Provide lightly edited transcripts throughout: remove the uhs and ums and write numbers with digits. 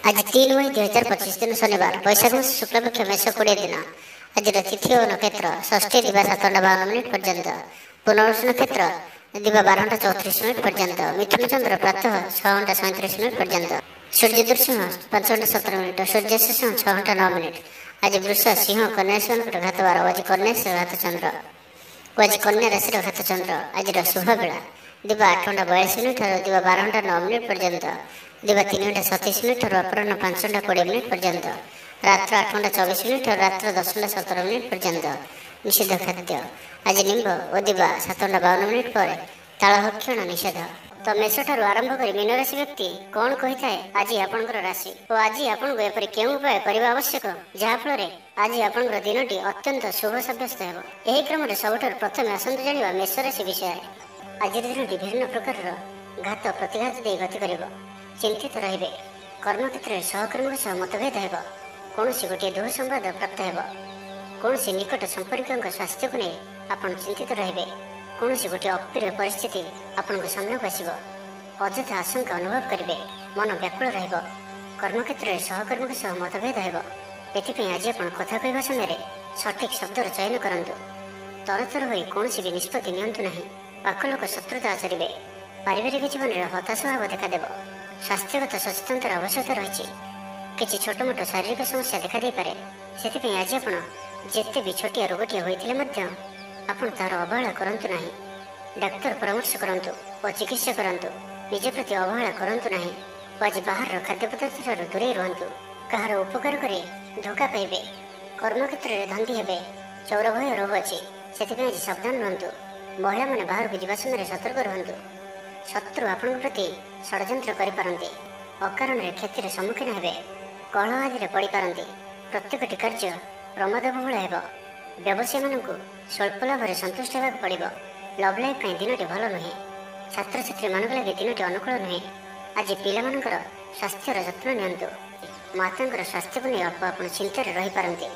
आज 3 मई 2025 दिन शनिवार वैशाख मास शुक्लपक्ष मेष 20 दिन। आज तिथि और नक्षत्र षष्ठी दिवा 7:52 पर्यंत, पुनर्वसु नक्षत्र दिवा 12:34 पर्यंत, मिथुन चंद्र प्रातः 6:37 पर्यंत, सूर्य दर्शन 5:17, सूर्यास्त 6:09। आज वृष सिंह कन्या घात 12, आज कन्या घात चंद्र, आज कन्या राशि घात चंद्र। आज शुभ बेला दिवा 8:42 दिवा 12:09 पर्यंत, दिवा 3:27 अपराह्न 5:20 पर्यंत, रात्र 8:24 रात्र 10:17 पर्यंत। निषेध खाद्य आज निम्ब और दिवा 7:52 पर तालभक्षण निषेध। तो मेष ठारू आरंभ कर मीन राशि व्यक्ति कौन कही थाए आज आपंकर राशि और आज आपको एपरी केउं उपाय करने आवश्यक जहाँफल आज आपंकर दिनटी अत्यंत शुभ सब्यस्त हो। यही क्रम सबुठ प्रथम आसतु जाना मेष राशि विषय। आज दिनटी विभिन्न प्रकार घात प्रतिघात दे गति कर चिंतित रे। कर्मक्षेत्र में सहकर्मी सह मतभेद हो, कौन गोटे दुह संवाद प्राप्त हो, कौन निकट संपर्क स्वास्थ्य को नहीं आप चिंतित रे। कौन गोटे अप्रिय परिस्थिति आपण सामना को आसो, अଯଥା आशंका अनुभव करेंगे, मन व्याकुल कर्मक्षेत्र में सहकर्मी सह मतभेद हो। एथपाई आज आप कथा कहवा समय सठिक शब्दर चयन करूँ। तरतर हो कौन भी निष्पत्ति नियंतु ना, पाख लोक शत्रुता आचरेंगे। पारिवारिक जीवन में हताश भाव देखादेव। स्वास्थ्यगत सचेतनता आवश्यकता रही। किसी छोटमोट शारीरिक समस्या देखा दे पारे, से आज आप जिते भी छोटिया रोगटिया होते आप तार अवहेला करूँ ना। डाक्तर परामर्श करूँ और चिकित्सा करूँ। निज प्रति अवहेला करूँ ना। आज बाहर खाद्य पदार्थ दूरे रुहतु। कहार उपकार कर धोखा पाइबे। कर्मक्षेत्र में धंदी हे, चौर भय रोग अच्छी, से आज सावधान रुहतु। महिला मैंने बाहर को जावा समय सतर्क रुहतु। शत्रु आपण प्रति षड्यंत्र करपारती, अकारण क्षतिर सम्मुखीन हे, कलह आदि पड़ पारती। प्रत्येकटी कार्य प्रमादबहुल हो। व्यवसायी मानक स्वल्प लाभ संतुष्ट होगा पड़ो। लव लाइफ दिनटी भल नुहे। छात्र छात्री मान लगे दिनटी अनुकूल नुहे। आज पिलामानकर स्वास्थ्यर जत्न नियंतु। माता स्वास्थ्य को नहीं अल्प आप चिंतार रही पारती,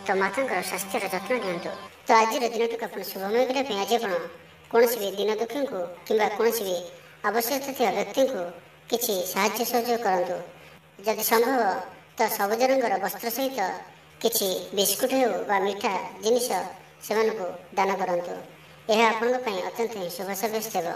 तो माता स्वास्थ्यर जत्न नियंतु। तो आज दिनटी आप शुभमय करने आज आप कौन भी दीन दुखी को कि कौन भी आवश्यकता थी व्यक्ति को किसी साहाय्य सहयोग करूँ। जदि संभव तो सबुज रंगर वस्त्र सहित किसी बिस्कुट हो मिठा जिनिस से दान करूँ। यह आपण अत्यंत ही शुभ सब्यस्त हो।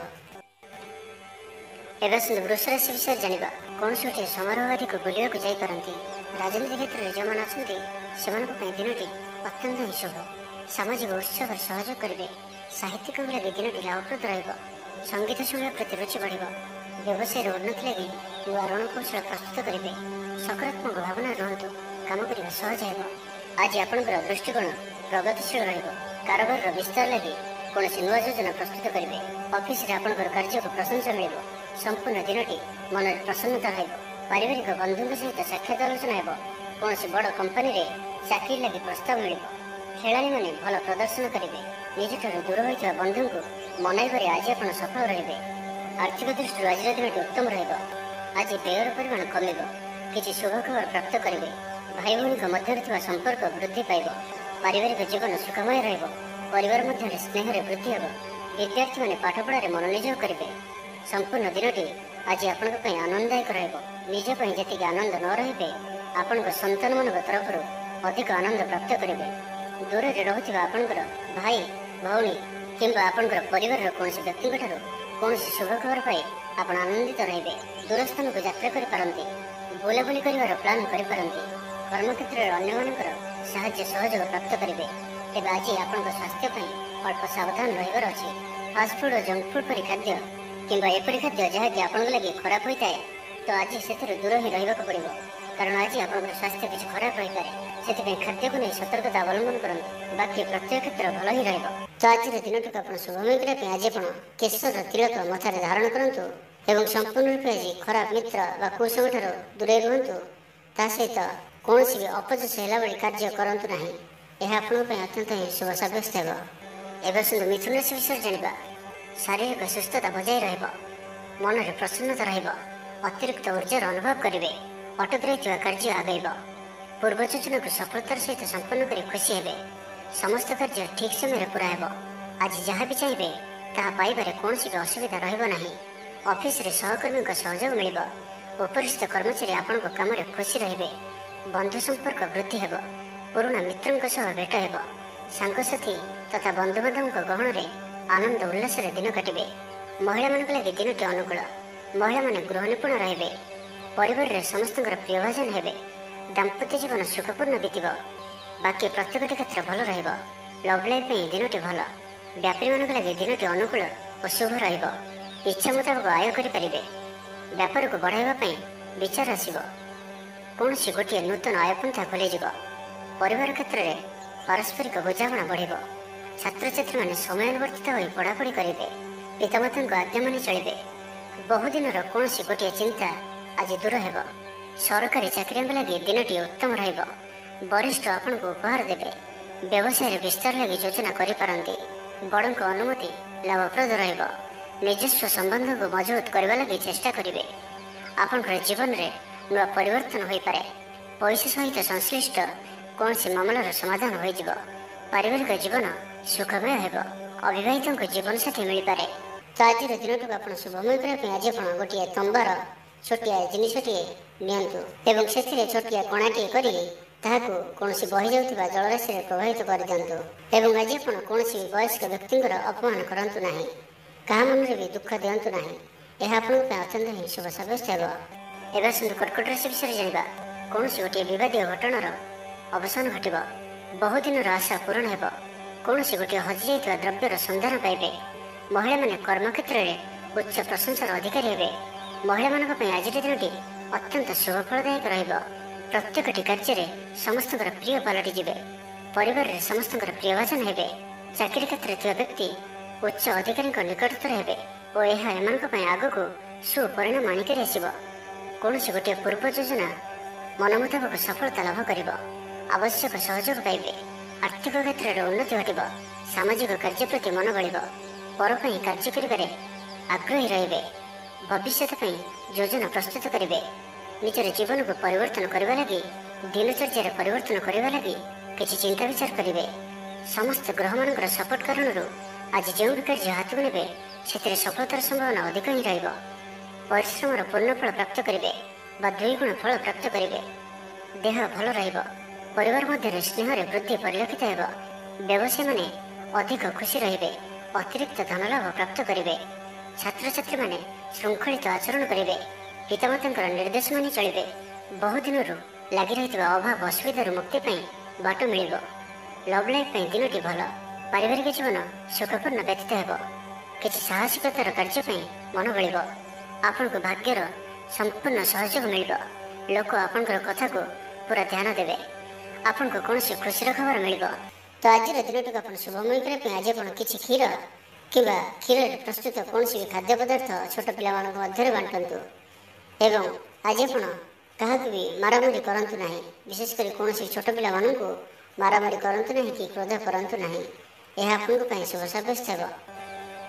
एवं वृष राशि विषय जाना कौन से गोटे समारोह आदि को बुलाया जापारती। राजनीति क्षेत्र में जो मैंने अच्छा दिनटी अत्यंत ही शुभ। सामाजिक उत्सव सहयोग करेंगे। साहित्यिक लगे दिनटी लाभप्रद रहा। संगीत शुणा प्रति रुचि बढ़। व्यवसाय उन्नति लगे नुआ रणकौशल प्रस्तुत करेंगे। सकारात्मक भावना रुहतु। काम करने सहज हो। आज आपंकर दृष्टिकोण प्रगतिशील रबार विस्तार लगे कौन नुआ योजना प्रस्तुत करेंगे। ऑफिस रे आपंकर कार्य को प्रशंसा मिल। संपूर्ण दिनटी मन में प्रसन्नता रही। पारिवारिक बंधु सहित साक्षात आलोचना हो। कौन बड़ कंपनी रे चाकरी लगे प्रस्ताव मिल। खेलाड़ी मैंने भल प्रदर्शन करेंगे। निज दूर होता बंधु को मनईबार आज आप सफल रे। आर्थिक दृष्टि आज दिन उत्तम रहा। आज व्ययर परिमाण कम। किसी शुभ खबर प्राप्त करेंगे। भाई भौणी मध्य संपर्क वृद्धि पाइब। पारिवारिक जीवन सुखमय रहा। परिवार मध्य स्नेह वृद्धि हो। विद्यार्थी मैंने पाठपढ़ा मनोनियोग करेंगे। संपूर्ण दिनटी आज आपण आनंददायक रज जी आनंद न रही आपण संतान मान तरफ अधिक आनंद प्राप्त करेंगे। दूर से रोचा आपंकर भाई भौणी कि आपंकर परिवार कौन व्यक्ति कौन शुभ खबर पाई आप आनंदित रे। दूरस्थान को यात्रा करपारती। बुलाबुली कर प्लां करपारती। कर्मक्षेत्र में अन्य मानकर साहाय्य सहयोग प्राप्त करेंगे। तेज आज आप स्वास्थ्य अल्प सावधान रही अच्छी। फास्टफुड और जंक फुड परी खाद्य कि एपरी खाद्य जहाँकि आप लगे खराब होता है, तो आज से दूर ही रहा पड़ो। कारण आज आप स्वास्थ्य किसी खराब रही पाए, से खाद्य को नहीं सतर्कता अवलंबन करूँ। बाकी प्रत्येक क्षेत्र भल ही रहा। तो आज दिनटी आप शुभमय करने आज आप केशर तिलक मथार धारण करूँ और संपूर्ण रूप आज खराब मित्र व कुसंग दूरे रुहतु। ता सहित कौन भी अपजस है कार्य करूँ ना। यह आप अत्यंत ही शुभ सब्यस्त हो। एवं मिथुन राशि विषय जाना शारीरिक सुस्थता बजाय रहा। मन में प्रसन्नता रहा। अतिरिक्त ऊर्जार अनुभव करेंगे। अटक रही कार्य आगेब। पूर्व योजना को सफलतार सहित संपन्न कर खुशी हे। समस्त कार्य ठीक समय पूरा हो। आज जहाँ भी चाहिए ताहा पाइबारे कौन भी असुविधा रहिबो नाही। ऑफिस रे सहकर्मी सहयोग मिल। ଉପରିସ୍ଥ କର୍ମଚାରୀ ଆପଣଙ୍କ କାମରେ ଖୁସି ରହିବେ। ବନ୍ଧୁ ସମ୍ପର୍କ ବୃଦ୍ଧି ହେବ। ପୁରୁଣା ମିତ୍ରଙ୍କ ସହ ଭେଟ ହେବ। ସାଙ୍ଗସାଥି ତଥା ବନ୍ଧୁବାନ୍ଧବଙ୍କ ଗହଣରେ ଆନନ୍ଦ ଉଲ୍ଲାସରେ ଦିନ କାଟିବେ। ମହିଳାମାନଙ୍କ ଲାଗି ଦିନଟି ଅନୁକୂଳ। ମହିଳାମାନେ ଗୃହ ନିପୁଣ ରହିବେ। ପରିବାରରେ ସମସ୍ତଙ୍କର ପ୍ରିୟଭାଜନ ହେବେ। ଦାମ୍ପତ୍ୟ ଜୀବନ ସୁଖପୂର୍ଣ୍ଣ ବିତିବ। ବାକି ପ୍ରତ୍ୟେକଟି କ୍ଷେତ୍ର ଭଲ ରହିବ। ଲଭ୍ ଲାଇଫ୍ ପାଇଁ ଦିନଟି ଭଲ। ବ୍ୟାପାରୀମାନଙ୍କ ଲାଗି ଦିନଟି ଅନୁକୂଳ ଓ ଶୁଭ ରହିବ। ଇଚ୍ଛା ମୁତାବକ ଆୟ କରିପାରିବେ। ବ୍ୟାପାରକୁ ବଢ଼ାଇବା ପାଇଁ ବିଚାର ଆସିବ। କୌଣସି ଗୋଟିଏ ନୂତନ ଆୟପନ୍ଥା ଖୋଲିଯିବ। ପରିବାର କ୍ଷେତ୍ରରେ ପାରସ୍ପରିକ ବୁଝାମଣା ବଢ଼ିବ। ଛାତ୍ରଛାତ୍ରୀମାନେ ସମୟାନୁବର୍ତ୍ତିତ ହୋଇ ପଢ଼ାପଢ଼ି କରିବେ। ପିତାମାତାଙ୍କ ଆଜ୍ଞା ମାନି ଚଳିବେ। ବହୁଦିନର କୌଣସି ଗୋଟିଏ ଚିନ୍ତା ଆଜି ଦୂର ହେବ। ସରକାରୀ ଚାକିରିଆଙ୍କ ଲାଗି ଦିନଟି ଉତ୍ତମ ରହିବ। ବରିଷ୍ଠ ଆପଣଙ୍କୁ ଉପହାର ଦେବେ। ବ୍ୟବସାୟରେ ବିସ୍ତାର ଲାଗି ଯୋଜନା କରିପାରନ୍ତି। ବଡ଼ଙ୍କ ଅନୁମତି ଲାଭପ୍ରଦ ରହିବ। ନିଜସ୍ୱ ସମ୍ବନ୍ଧକୁ ମଜବୁତ କରିବା ଲାଗି ଚେଷ୍ଟା କରିବେ। ଆପଣଙ୍କର ଜୀବନରେ ନୂଆ ପରିବର୍ତ୍ତନ ହୋଇପାରେ। ପଇସା ସହିତ ସଂଶ୍ଳିଷ୍ଟ କୌଣସି ମାମଲାର ସମାଧାନ ହୋଇଯିବ। ପାରିବାରିକ ଜୀବନ ସୁଖମୟ ହେବ। ଅବିବାହିତଙ୍କୁ ଜୀବନସାଥୀ ମିଳିପାରେ। ତ ଆଜିର ଦିନଟିକୁ ଆପଣ ଶୁଭମୟ କରିବା ପାଇଁ ଆଜି ଆପଣ ଗୋଟିଏ ତମ୍ବାର ଛୋଟିଆ ଜିନିଷଟିଏ ନିଅନ୍ତୁ ଏବଂ ସେଥିରେ ଛୋଟିଆ କଣାଟିଏ କରି ତାହାକୁ କୌଣସି ବହିଯାଉଥିବା ଜଳରାଶିରେ ପ୍ରବାହିତ କରିଦିଅନ୍ତୁ। ଏବଂ ଆଜି ଆପଣ କୌଣସି ବୟସ୍କ ବ୍ୟକ୍ତିଙ୍କର ଅପମାନ କରନ୍ତୁ ନାହିଁ। କାହା ମନରେ ବି ଦୁଃଖ ଦିଅନ୍ତୁ ନାହିଁ। ଏହା ଆପଣଙ୍କ ପାଇଁ ଅତ୍ୟନ୍ତ ହିଁ ଶୁଭ ସାବ୍ୟସ୍ତ ହେବ। ଏବେ ଆସନ୍ତୁ କର୍କଟ ରାଶି ବିଷୟରେ ଜାଣିବା। କୌଣସି ଗୋଟିଏ ବିବାଦୀୟ ଘଟଣାର ଅବସାନ ଘଟିବ। ବହୁଦିନର ଆଶା ପୂରଣ ହେବ। କୌଣସି ଗୋଟିଏ ହଜିଯାଇଥିବା ଦ୍ରବ୍ୟର ସନ୍ଧାନ ପାଇବେ। ମହିଳାମାନେ କର୍ମକ୍ଷେତ୍ରରେ ଉଚ୍ଚ ପ୍ରଶଂସାର ଅଧିକାରୀ ହେବେ। ମହିଳାମାନଙ୍କ ପାଇଁ ଆଜିର ଦିନଟି ଅତ୍ୟନ୍ତ ଶୁଭଫଳଦାୟକ ରହିବ। ପ୍ରତ୍ୟେକଟି କାର୍ଯ୍ୟରେ ସମସ୍ତଙ୍କର ପ୍ରିୟ ପାଲଟିଯିବେ। ପରିବାରରେ ସମସ୍ତଙ୍କର ପ୍ରିୟଭାଜନ ହେବେ। ଚାକିରି କ୍ଷେତ୍ରରେ ଥିବା ବ୍ୟକ୍ତି ଉଚ୍ଚ ଅଧିକାରୀଙ୍କ ନିକଟତର ହେବେ ଓ ଏହା ଏମାନଙ୍କ ପାଇଁ ଆଗକୁ ସୁପରିଣାମ ଆଣିକରି ଆସିବ। କୌଣସି ଗୋଟିଏ ପୂର୍ବ ଯୋଜନା ମନ ମୁତାବକ ସଫଳତା ଲାଭ କରିବ। ଆବଶ୍ୟକ ସହଯୋଗ ପାଇବେ। ଆର୍ଥିକ କ୍ଷେତ୍ରରେ ଉନ୍ନତି ଘଟିବ। ସାମାଜିକ କାର୍ଯ୍ୟ ପ୍ରତି ମନ ବଳିବ। ପର ପାଇଁ କାର୍ଯ୍ୟ କରିବାରେ ଆଗ୍ରହୀ ରହିବେ। ଭବିଷ୍ୟତ ପାଇଁ ଯୋଜନା ପ୍ରସ୍ତୁତ କରିବେ। ନିଜର ଜୀବନକୁ ପରିବର୍ତ୍ତନ କରିବା ଲାଗି ଦିନଚର୍ଯ୍ୟାରେ ପରିବର୍ତ୍ତନ କରିବା ଲାଗି କିଛି ଚିନ୍ତା ବିଚାର କରିବେ। ସମସ୍ତ ଗ୍ରହମାନଙ୍କର ସପୋର୍ଟ କାରଣରୁ ଆଜି ଯେଉଁ ବି କାର୍ଯ୍ୟ ହାତକୁ ନେବେ ସେଥିରେ ସଫଳତାର ସମ୍ଭାବନା ଅଧିକ ହିଁ ରହିବ। ପରିଶ୍ରମର ପୂର୍ଣ୍ଣ ଫଳ ପ୍ରାପ୍ତ କରିବେ ବା ଦ୍ୱିଗୁଣ ଫଳ ପ୍ରାପ୍ତ କରିବେ। ଦେହ ଭଲ ରହିବ। ପରିବାର ମଧ୍ୟରେ ସ୍ନେହରେ ବୃଦ୍ଧି ପରିଲକ୍ଷିତ ହେବ। ବ୍ୟବସାୟୀମାନେ ଅଧିକ ଖୁସି ରହିବେ। ଅତିରିକ୍ତ ଧନଲାଭ ପ୍ରାପ୍ତ କରିବେ। ଛାତ୍ରଛାତ୍ରୀମାନେ ଶୃଙ୍ଖଳିତ ଆଚରଣ କରିବେ। ପିତାମାତାଙ୍କର ନିର୍ଦ୍ଦେଶ ମାନି ଚଳିବେ। ବହୁଦିନରୁ ଲାଗି ରହିଥିବା ଅଭାବ ଅସୁବିଧାରୁ ମୁକ୍ତି ପାଇଁ ବାଟ ମିଳିବ। ଲଭ୍ ଲାଇଫ୍ ପାଇଁ ଦିନଟି ଭଲ। ପାରିବାରିକ ଜୀବନ ସୁଖପୂର୍ଣ୍ଣ ବ୍ୟତୀତ ହେବ। କିଛି ସାହସିକତାର କାର୍ଯ୍ୟ ପାଇଁ ମନ ବଳିବ। ଆପଣଙ୍କୁ ଭାଗ୍ୟର ସମ୍ପୂର୍ଣ୍ଣ ସହଯୋଗ ମିଳିବ। ଲୋକ ଆପଣଙ୍କର କଥାକୁ ପୁରା ଧ୍ୟାନ ଦେବେ। ଆପଣଙ୍କୁ କୌଣସି ଖୁସିର ଖବର ମିଳିବ। ତ ଆଜିର ଦିନଟିକୁ ଆପଣ ଶୁଭମୟ କରିବା ପାଇଁ ଆଜି ଆପଣ କିଛି କ୍ଷୀର କିମ୍ବା କ୍ଷୀରରେ ପ୍ରସ୍ତୁତ କୌଣସି ବି ଖାଦ୍ୟ ପଦାର୍ଥ ଛୋଟ ପିଲାମାନଙ୍କ ମଧ୍ୟରେ ବାଣ୍ଟନ୍ତୁ। ଏବଂ ଆଜି ଆପଣ କାହାକୁ ବି ମାରାମାରି କରନ୍ତୁ ନାହିଁ। ବିଶେଷ କରି କୌଣସି ଛୋଟ ପିଲାମାନଙ୍କୁ ମାରାମାରି କରନ୍ତୁ ନାହିଁ କି କ୍ରୋଧ କରନ୍ତୁ ନାହିଁ। ଏହା ଆପଣଙ୍କ ପାଇଁ ଶୁଭ ସାବ୍ୟସ୍ତ ହେବ।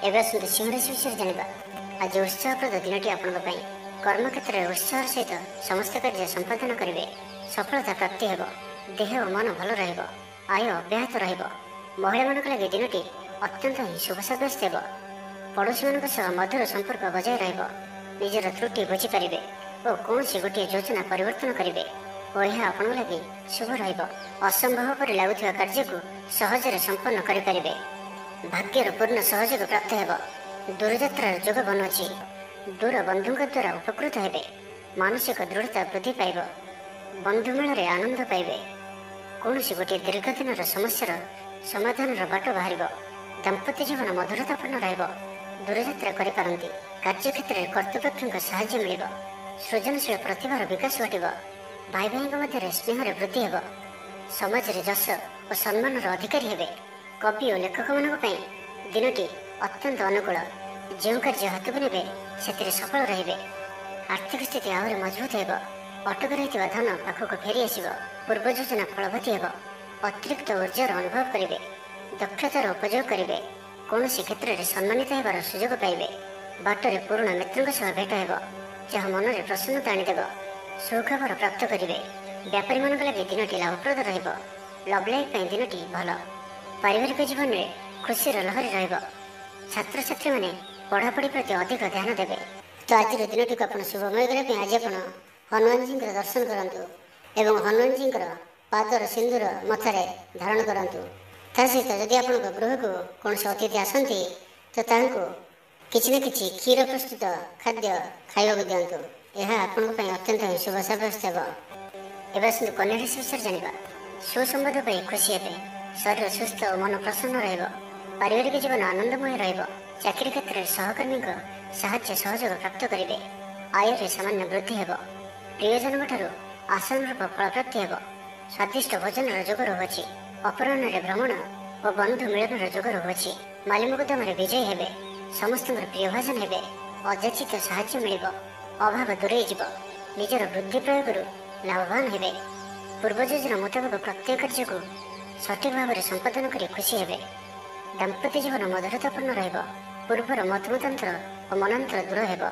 ଏବେ ଆସନ୍ତୁ ସିଂହ ରାଶି ବିଷୟରେ ଜାଣିବା। ଆଜି ଉତ୍ସାହପ୍ରଦ ଦିନଟି ଆପଣଙ୍କ ପାଇଁ। କର୍ମକ୍ଷେତ୍ରରେ ଉତ୍ସାହର ସହିତ ସମସ୍ତ କାର୍ଯ୍ୟ ସମ୍ପାଦନ କରିବେ। ସଫଳତା ପ୍ରାପ୍ତି ହେବ। ଦେହ ଓ ମନ ଭଲ ରହିବ। ଆୟ ଅବ୍ୟାହତ ରହିବ। ମହିଳାମାନଙ୍କ ଲାଗି ଦିନଟି ଅତ୍ୟନ୍ତ ହିଁ ଶୁଭ ସାବ୍ୟସ୍ତ ହେବ। ପଡ଼ୋଶୀମାନଙ୍କ ସହ ମଧୁର ସମ୍ପର୍କ ବଜାୟ ରହିବ। ନିଜର ତ୍ରୁଟି ବୁଝିପାରିବେ ଓ କୌଣସି ଗୋଟିଏ ଯୋଜନା ପରିବର୍ତ୍ତନ କରିବେ ଓ ଏହା ଆପଣଙ୍କ ଲାଗି ଶୁଭ ରହିବ। ଅସମ୍ଭବ ପରି ଲାଗୁଥିବା କାର୍ଯ୍ୟକୁ ସହଜରେ ସମ୍ପନ୍ନ କରିପାରିବେ। ଭାଗ୍ୟର ପୂର୍ଣ୍ଣ ସହଯୋଗ ପ୍ରାପ୍ତ ହେବ। ଦୂରଯାତ୍ରାର ଯୋଗ ବନୁଅଛି। ଦୂର ବନ୍ଧୁଙ୍କ ଦ୍ୱାରା ଉପକୃତ ହେବେ। ମାନସିକ ଦୃଢ଼ତା ବୃଦ୍ଧି ପାଇବ। ବନ୍ଧୁମେଳରେ ଆନନ୍ଦ ପାଇବେ। କୌଣସି ଗୋଟିଏ ଦୀର୍ଘଦିନର ସମସ୍ୟାର ସମାଧାନର ବାଟ ବାହାରିବ। ଦାମ୍ପତ୍ୟ ଜୀବନ ମଧୁରତାପୂର୍ଣ୍ଣ ରହିବ। ଦୂରଯାତ୍ରା କରିପାରନ୍ତି। କାର୍ଯ୍ୟକ୍ଷେତ୍ରରେ କର୍ତ୍ତୃପକ୍ଷଙ୍କ ସାହାଯ୍ୟ ମିଳିବ। ସୃଜନଶୀଳ ପ୍ରତିଭାର ବିକାଶ ଘଟିବ। ଭାଇ ଭାଇଙ୍କ ମଧ୍ୟରେ ସ୍ନେହରେ ବୃଦ୍ଧି ହେବ। ସମାଜରେ ଯଶ ଓ ସମ୍ମାନର ଅଧିକାରୀ ହେବେ। କବି ଓ ଲେଖକମାନଙ୍କ ପାଇଁ ଦିନଟି ଅତ୍ୟନ୍ତ ଅନୁକୂଳ। ଯେଉଁ କାର୍ଯ୍ୟ ହାତକୁ ନେବେ ସେଥିରେ ସଫଳ ରହିବେ। ଆର୍ଥିକ ସ୍ଥିତି ଆହୁରି ମଜବୁତ ହେବ। ଅଟକି ରହିଥିବା ଧନ ପାଖକୁ ଫେରି ଆସିବ। ପୂର୍ବ ଯୋଜନା ଫଳବତୀ ହେବ। ଅତିରିକ୍ତ ଉର୍ଜାର ଅନୁଭବ କରିବେ। ଦକ୍ଷତାର ଉପଯୋଗ କରିବେ। କୌଣସି କ୍ଷେତ୍ରରେ ସମ୍ମାନିତ ହେବାର ସୁଯୋଗ ପାଇବେ। ବାଟରେ ପୁରୁଣା ମିତ୍ରଙ୍କ ସହ ଭେଟ ହେବ ଯାହା ମନରେ ପ୍ରସନ୍ନତା ଆଣିଦେବ। ସୁଖବର ପ୍ରାପ୍ତ କରିବେ। ବ୍ୟାପାରୀମାନଙ୍କ ଲାଗି ଦିନଟି ଲାଭପ୍ରଦ ରହିବ। ଲଭ୍ ଲାଇଫ୍ ପାଇଁ ଦିନଟି ଭଲ। ପାରିବାରିକ ଜୀବନରେ ଖୁସିର ଲହରୀ ରହିବ। ଛାତ୍ରଛାତ୍ରୀମାନେ ପଢ଼ାପଢ଼ି ପ୍ରତି ଅଧିକ ଧ୍ୟାନ ଦେବେ। ତ ଆଜିର ଦିନଟିକୁ ଆପଣ ଶୁଭମୟ କରିବା ପାଇଁ ଆଜି ଆପଣ ହନୁମାନଜୀଙ୍କର ଦର୍ଶନ କରନ୍ତୁ ଏବଂ ହନୁମାନଜୀଙ୍କର ପାଦର ସିନ୍ଦୁର ମଥାରେ ଧାରଣ କରନ୍ତୁ। ତା ସହିତ ଯଦି ଆପଣଙ୍କ ଗୃହକୁ କୌଣସି ଅତିଥି ଆସନ୍ତି ତ ତାଙ୍କୁ କିଛି ନା କିଛି କ୍ଷୀର ପ୍ରସ୍ତୁତ ଖାଦ୍ୟ ଖାଇବାକୁ ଦିଅନ୍ତୁ। ଏହା ଆପଣଙ୍କ ପାଇଁ ଅତ୍ୟନ୍ତ ଶୁଭ ସାବ୍ୟସ୍ତ ହେବ। ଏବେ ଆସନ୍ତୁ କନ୍ୟା ରାଶି ବିଷୟରେ ଜାଣିବା। ସୁସମ୍ବାଦ ପାଇ ଖୁସି ହେବେ, ଶରୀର ସୁସ୍ଥ ଓ ମନ ପ୍ରସନ୍ନ ରହିବ, ପାରିବାରିକ ଜୀବନ ଆନନ୍ଦମୟ ରହିବ, ଚାକିରି କ୍ଷେତ୍ରରେ ସହକର୍ମୀଙ୍କ ସାହାଯ୍ୟ ସହଯୋଗ ପ୍ରାପ୍ତ କରିବେ, ଆୟରେ ସାମାନ୍ୟ ବୃଦ୍ଧି ହେବ, ପ୍ରିୟଜନଙ୍କ ଠାରୁ ଆଶାନୁରୂପ ଫଳପ୍ରାପ୍ତି ହେବ, ସ୍ୱାଦିଷ୍ଟ ଭୋଜନର ଯୋଗ ରହୁଅଛି, ଅପରାହ୍ନରେ ଭ୍ରମଣ ଓ ବନ୍ଧୁ ମିଳନର ଯୋଗ ରହୁଅଛି, ମାଲିମକଦ୍ଦମାରେ ବିଜୟୀ ହେବେ, ସମସ୍ତଙ୍କର ପ୍ରିୟଭାଜନ ହେବେ, ଅଯାଚିତ ସାହାଯ୍ୟ ମିଳିବ, ଅଭାବ ଦୂରେଇ ଯିବ, ନିଜର ବୁଦ୍ଧି ପ୍ରୟୋଗରୁ ଲାଭବାନ ହେବେ, ପୂର୍ବ ଯୋଜନା ମୁତାବକ ପ୍ରତ୍ୟେକ କାର୍ଯ୍ୟକୁ ସଠିକ୍ ଭାବରେ ସମ୍ପାଦନ କରି ଖୁସି ହେବେ, ଦାମ୍ପତ୍ୟ ଜୀବନ ମଧୁରତାପୂର୍ଣ୍ଣ ରହିବ, ପୂର୍ବର ମତମତାନ୍ତର ଓ ମନାନ୍ତର ଦୂର ହେବ,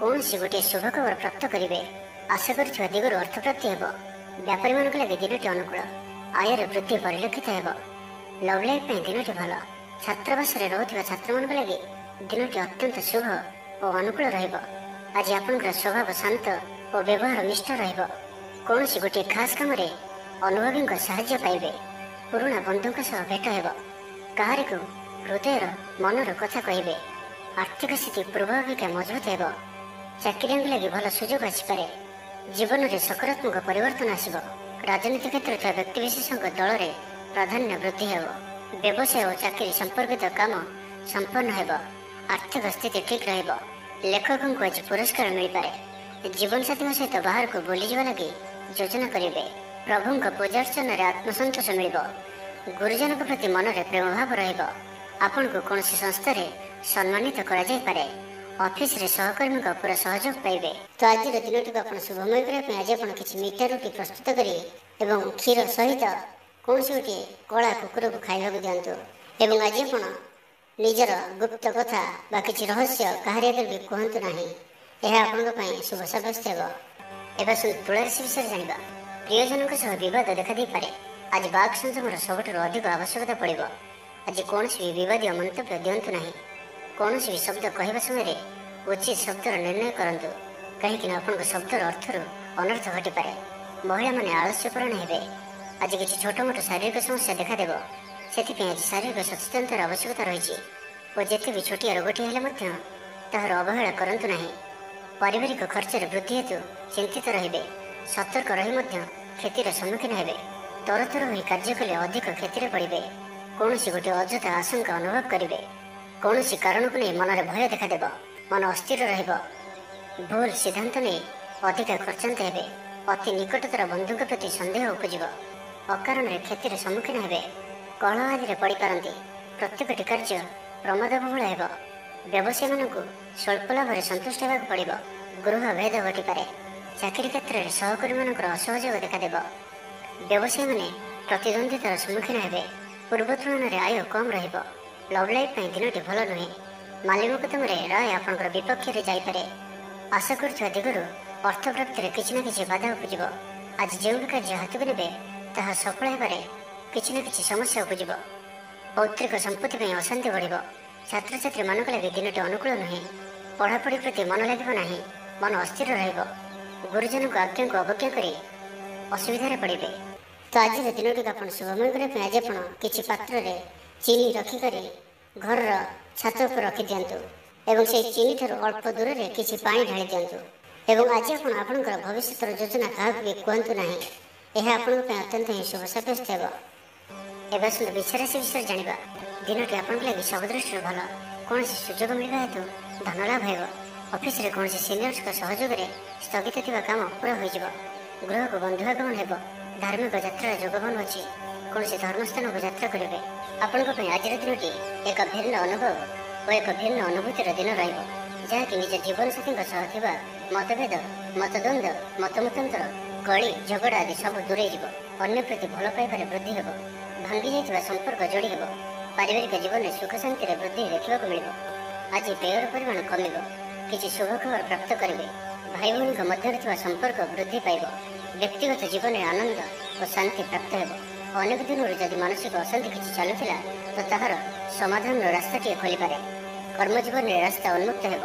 କୌଣସି ଗୋଟିଏ ଶୁଭ ଖବର ପ୍ରାପ୍ତ କରିବେ, ଆଶା କରୁଥିବା ଦିଗରୁ ଅର୍ଥପ୍ରାପ୍ତି ହେବ, ବ୍ୟାପାରୀମାନଙ୍କ ଲାଗି ଦିନଟି ଅନୁକୂଳ, ଆୟରେ ବୃଦ୍ଧି ପରିଲକ୍ଷିତ ହେବ, ଲଭ୍ ଲାଇଫ୍ ପାଇଁ ଦିନଟି ଭଲ, ଛାତ୍ରାବାସରେ ରହୁଥିବା ଛାତ୍ରମାନଙ୍କ ଲାଗି ଦିନଟି ଅତ୍ୟନ୍ତ ଶୁଭ ଓ ଅନୁକୂଳ ରହିବ। ଆଜି ଆପଣଙ୍କର ସ୍ୱଭାବ ଶାନ୍ତ ଓ ବ୍ୟବହାର ନିଷ୍ଠ ରହିବ, କୌଣସି ଗୋଟିଏ ଖାସ୍ କାମରେ ଅନୁଭବୀଙ୍କ ସାହାଯ୍ୟ ପାଇବେ, ପୁରୁଣା ବନ୍ଧୁଙ୍କ ସହ ଭେଟ ହେବ, କାହାରିକୁ ହୃଦୟର ମନର କଥା କହିବେ, ଆର୍ଥିକ ସ୍ଥିତି ପୂର୍ବ ଅପେକ୍ଷା ମଜବୁତ ହେବ, ଚାକିରିଆଙ୍କ ଲାଗି ଭଲ ସୁଯୋଗ ଆସିପାରେ, ଜୀବନରେ ସକାରାତ୍ମକ ପରିବର୍ତ୍ତନ ଆସିବ, ରାଜନୀତି କ୍ଷେତ୍ରରେ ଥିବା ବ୍ୟକ୍ତିବିଶେଷଙ୍କ ଦଳରେ ପ୍ରାଧାନ୍ୟ ବୃଦ୍ଧି ହେବ, ବ୍ୟବସାୟ ଓ ଚାକିରି ସମ୍ପର୍କିତ କାମ ସମ୍ପନ୍ନ ହେବ, ଆର୍ଥିକ ସ୍ଥିତି ଠିକ୍ ରହିବ, ଲେଖକଙ୍କୁ ଆଜି ପୁରସ୍କାର ମିଳିପାରେ, ଜୀବନସାଥୀଙ୍କ ସହିତ ବାହାରକୁ ବୁଲିଯିବା ଲାଗି ଯୋଜନା କରିବେ, ପ୍ରଭୁଙ୍କ ପୂଜାର୍ଚ୍ଚନାରେ ଆତ୍ମସନ୍ତୋଷ ମିଳିବ, ଗୁରୁଜନଙ୍କ ପ୍ରତି ମନରେ ପ୍ରେମ ଭାବ ରହିବ, ଆପଣଙ୍କୁ କୌଣସି ସଂସ୍ଥାରେ ସମ୍ମାନିତ କରାଯାଇପାରେ, ଅଫିସରେ ସହକର୍ମୀଙ୍କ ପୁରା ସହଯୋଗ ପାଇବେ। ତ ଆଜିର ଦିନଟିକୁ ଆପଣ ଶୁଭମୟ କରିବା ପାଇଁ ଆଜି ଆପଣ କିଛି ମିଠା ରୁଟି ପ୍ରସ୍ତୁତ କରି ଏବଂ କ୍ଷୀର ସହିତ କୌଣସି ଗୋଟିଏ କଳା କୁକୁରକୁ ଖାଇବାକୁ ଦିଅନ୍ତୁ ଏବଂ ଆଜି ଆପଣ ନିଜର ଗୁପ୍ତ କଥା ବା କିଛି ରହସ୍ୟ କାହାରି ଆଗରେ ବି କୁହନ୍ତୁ ନାହିଁ। ଏହା ଆପଣଙ୍କ ପାଇଁ ଶୁଭ ସାବ୍ୟସ୍ତ ହେବ। ଏବେ ତୁଳା ରାଶି ବିଷୟରେ ଜାଣିବା। ପ୍ରିୟଜନଙ୍କ ସହ ବିବାଦ ଦେଖାଦେଇପାରେ। ଆଜି ବାକ୍ ସଂଯମର ସବୁଠାରୁ ଅଧିକ ଆବଶ୍ୟକତା ପଡ଼ିବ। ଆଜି କୌଣସି ବି ବିବାଦୀୟ ମନ୍ତବ୍ୟ ଦିଅନ୍ତୁ ନାହିଁ। କୌଣସି ବି ଶବ୍ଦ କହିବା ସମୟରେ ଉଚିତ ଶବ୍ଦର ନିର୍ଣ୍ଣୟ କରନ୍ତୁ, କାହିଁକି ନା ଆପଣଙ୍କ ଶବ୍ଦର ଅର୍ଥରୁ ଅନର୍ଥ ଘଟିପାରେ। ମହିଳାମାନେ ଆଳସ୍ୟପରାୟଣ ହେବେ। ଆଜି କିଛି ଛୋଟ ମୋଟ ଶାରୀରିକ ସମସ୍ୟା ଦେଖାଦେବ, ସେଥିପାଇଁ ଆଜି ଶାରୀରିକ ସଚେତନତାର ଆବଶ୍ୟକତା ରହିଛି ଓ ଯେତେ ବି ଛୋଟିଆ ରୋଗଟିଏ ହେଲେ ମଧ୍ୟ ତାହାର ଅବହେଳା କରନ୍ତୁ ନାହିଁ। ପାରିବାରିକ ଖର୍ଚ୍ଚରେ ବୃଦ୍ଧି ହେତୁ ଚିନ୍ତିତ ରହିବେ, ସତର୍କ ରହି ମଧ୍ୟ କ୍ଷତିର ସମ୍ମୁଖୀନ ହେବେ। ତରତର ହୋଇ କାର୍ଯ୍ୟ କଲେ ଅଧିକ କ୍ଷତିରେ ପଡ଼ିବେ। କୌଣସି ଗୋଟିଏ ଅଯଥା ଆଶଙ୍କା ଅନୁଭବ କରିବେ। କୌଣସି କାରଣକୁ ନେଇ ମନରେ ଭୟ ଦେଖାଦେବ, ମନ ଅସ୍ଥିର ରହିବ। ଭୁଲ ସିଦ୍ଧାନ୍ତ ନେଇ ଅଧିକା ଖର୍ଚ୍ଚାନ୍ତ ହେବେ। ଅତି ନିକଟତର ବନ୍ଧୁଙ୍କ ପ୍ରତି ସନ୍ଦେହ ଉପୁଜିବ। ଅକାରଣରେ କ୍ଷତିର ସମ୍ମୁଖୀନ ହେବେ। କଳହ ଆଦିରେ ପଡ଼ିପାରନ୍ତି। ପ୍ରତ୍ୟେକଟି କାର୍ଯ୍ୟ ପ୍ରମାଦବହୁଳ ହେବ। ବ୍ୟବସାୟୀମାନଙ୍କୁ ସ୍ୱଳ୍ପ ଲାଭରେ ସନ୍ତୁଷ୍ଟ ହେବାକୁ ପଡ଼ିବ। ଗୃହ ଭେଦ ଘଟିପାରେ। ଚାକିରି କ୍ଷେତ୍ରରେ ସହକର୍ମୀମାନଙ୍କର ଅସହଯୋଗ ଦେଖାଦେବ। ବ୍ୟବସାୟୀମାନେ ପ୍ରତିଦ୍ୱନ୍ଦ୍ୱିତାର ସମ୍ମୁଖୀନ ହେବେ। ପୂର୍ବ ତୁଳନାରେ ଆୟ କମ୍ ରହିବ। ଲଭ୍ ଲାଇଫ୍ ପାଇଁ ଦିନଟି ଭଲ ନୁହେଁ। ମାଲିମକଦ୍ଦମାରେ ରାୟ ଆପଣଙ୍କର ବିପକ୍ଷରେ ଯାଇପାରେ। ଆଶା କରୁଥିବା ଦିଗରୁ ଅର୍ଥ ପ୍ରାପ୍ତିରେ କିଛି ନା କିଛି ବାଧା ଉପୁଜିବ। ଆଜି ଯେଉଁ ବି କାର୍ଯ୍ୟ ହାତକୁ ନେବେ ତାହା ସଫଳ ହେବାରେ କିଛି ନା କିଛି ସମସ୍ୟା ଉପୁଜିବ। ପୌତ୍ରିକ ସମ୍ପତ୍ତି ପାଇଁ ଅଶାନ୍ତି ବଢ଼ିବ। ଛାତ୍ରଛାତ୍ରୀମାନଙ୍କ ଲାଗି ଦିନଟି ଅନୁକୂଳ ନୁହେଁ। ପଢ଼ାପଢ଼ି ପ୍ରତି ମନ ଲାଗିବ ନାହିଁ। ମନ ଅସ୍ଥିର ରହିବ। ଗୁରୁଜନଙ୍କ ଆଜ୍ଞାକୁ ଅବଜ୍ଞା କରି ଅସୁବିଧାରେ ପଡ଼ିବେ। ତ ଆଜିର ଦିନଟିକୁ ଆପଣ ଶୁଭମୟ କରିବା ପାଇଁ ଆଜି ଆପଣ କିଛି ପାତ୍ରରେ ଚିନି ରଖିକରି ଘରର ଛାତ ଉପରେ ରଖିଦିଅନ୍ତୁ ଏବଂ ସେହି ଚିନିଠାରୁ ଅଳ୍ପ ଦୂରରେ କିଛି ପାଣି ଢାଳି ଦିଅନ୍ତୁ ଏବଂ ଆଜି ଆପଣ ଆପଣଙ୍କର ଭବିଷ୍ୟତର ଯୋଜନା କାହାକୁ ବି କୁହନ୍ତୁ ନାହିଁ। ଏହା ଆପଣଙ୍କ ପାଇଁ ଅତ୍ୟନ୍ତ ହିଁ ଶୁଭ ସାବ୍ୟସ୍ତ ହେବ। ଏବେ ଆସନ୍ତୁ ବୃଷ ରାଶି ବିଷୟରେ ଜାଣିବା। ଦିନଟି ଆପଣଙ୍କ ଲାଗି ସବୁ ଦୃଷ୍ଟିରୁ ଭଲ। କୌଣସି ସୁଯୋଗ ମିଳିବା ହେତୁ ଧନ ଲାଭ ହେବ। ଅଫିସରେ କୌଣସି ସିନିୟର୍ସଙ୍କ ସହଯୋଗରେ ସ୍ଥଗିତ ଥିବା କାମ ପୁରା ହୋଇଯିବ। ଗୃହକୁ ବନ୍ଧୁ ଆଗମନ ହେବ। ଧାର୍ମିକ ଯାତ୍ରାର ଯୋଗବନ ଅଛି। କୌଣସି ଧର୍ମସ୍ଥାନକୁ ଯାତ୍ରା କରିବେ। ଆପଣଙ୍କ ପାଇଁ ଆଜିର ଦିନଟି ଏକ ଭିନ୍ନ ଅନୁଭବ ଓ ଏକ ଭିନ୍ନ ଅନୁଭୂତିର ଦିନ ରହିବ, ଯାହାକି ନିଜ ଜୀବନସାଥୀଙ୍କ ସହ ଥିବା ମତଭେଦ, ମତଦ୍ୱନ୍ଦ୍ୱ, ମତମତାନ୍ତର, କଳି ଝଗଡ଼ା ଆଦି ସବୁ ଦୂରେଇ ଯିବ। ଅନ୍ୟ ପ୍ରତି ଭଲ ପାଇବାରେ ବୃଦ୍ଧି ହେବ। ଭାଙ୍ଗି ଯାଇଥିବା ସମ୍ପର୍କ ଯୋଡ଼ି ହେବ। ପାରିବାରିକ ଜୀବନରେ ସୁଖ ଶାନ୍ତିରେ ବୃଦ୍ଧି ଦେଖିବାକୁ ମିଳିବ। ଆଜି ବ୍ୟୟର ପରିମାଣ କମିବ। କିଛି ଶୁଭ ଖବର ପ୍ରାପ୍ତ କରିବେ। ଭାଇ ଭଉଣୀଙ୍କ ମଧ୍ୟରେ ଥିବା ସମ୍ପର୍କ ବୃଦ୍ଧି ପାଇବ। ବ୍ୟକ୍ତିଗତ ଜୀବନରେ ଆନନ୍ଦ ଓ ଶାନ୍ତି ପ୍ରାପ୍ତ ହେବ। ଅନେକ ଦିନରୁ ଯଦି ମାନସିକ ଅଶାନ୍ତି କିଛି ଚାଲୁଥିଲା ତ ତାହାର ସମାଧାନର ରାସ୍ତାଟିଏ ଖୋଲିପାରେ। କର୍ମଜୀବନରେ ରାସ୍ତା ଉନ୍ମୁକ୍ତ ହେବ।